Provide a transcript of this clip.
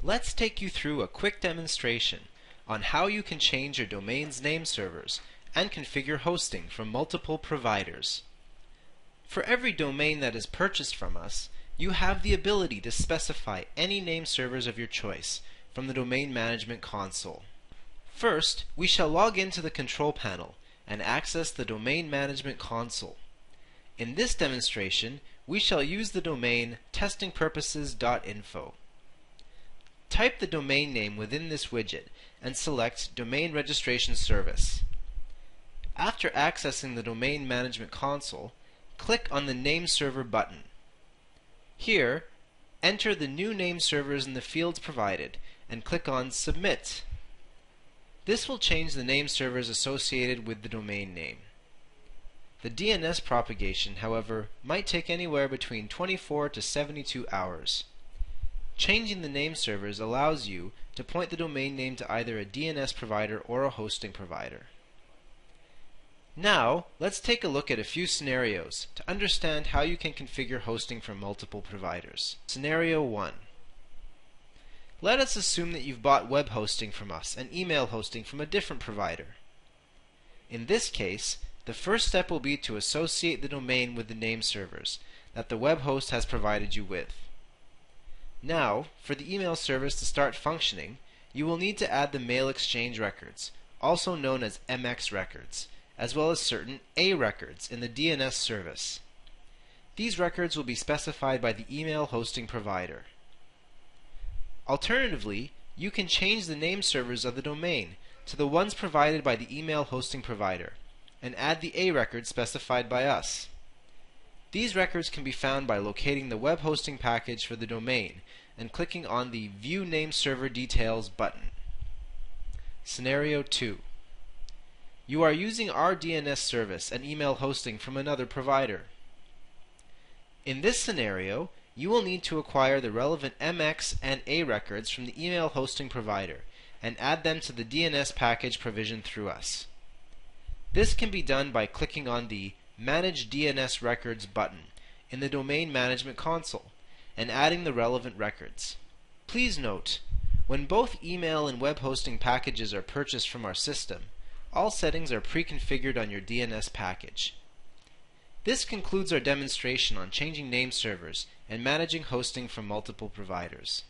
Let's take you through a quick demonstration on how you can change your domain's name servers and configure hosting from multiple providers. For every domain that is purchased from us, you have the ability to specify any name servers of your choice from the Domain Management Console. First, we shall log into the control panel and access the Domain Management Console. In this demonstration, we shall use the domain testingpurposes.info. Type the domain name within this widget and select Domain Registration Service. After accessing the Domain Management Console, click on the Name Server button. Here, enter the new name servers in the fields provided and click on Submit. This will change the name servers associated with the domain name. The DNS propagation, however, might take anywhere between 24 to 72 hours. Changing the name servers allows you to point the domain name to either a DNS provider or a hosting provider. Now, let's take a look at a few scenarios to understand how you can configure hosting from multiple providers. Scenario 1. Let us assume that you've bought web hosting from us and email hosting from a different provider. In this case, the first step will be to associate the domain with the name servers that the web host has provided you with. Now, for the email service to start functioning, you will need to add the mail exchange records, also known as MX records, as well as certain A records in the DNS service. These records will be specified by the email hosting provider. Alternatively, you can change the name servers of the domain to the ones provided by the email hosting provider and add the A records specified by us. These records can be found by locating the web hosting package for the domain and clicking on the View Name Server Details button. Scenario 2. You are using our DNS service and email hosting from another provider. In this scenario, you will need to acquire the relevant MX and A records from the email hosting provider and add them to the DNS package provisioned through us. This can be done by clicking on the Manage DNS Records button in the Domain Management Console and adding the relevant records. Please note, when both email and web hosting packages are purchased from our system, all settings are pre-configured on your DNS package. This concludes our demonstration on changing name servers and managing hosting from multiple providers.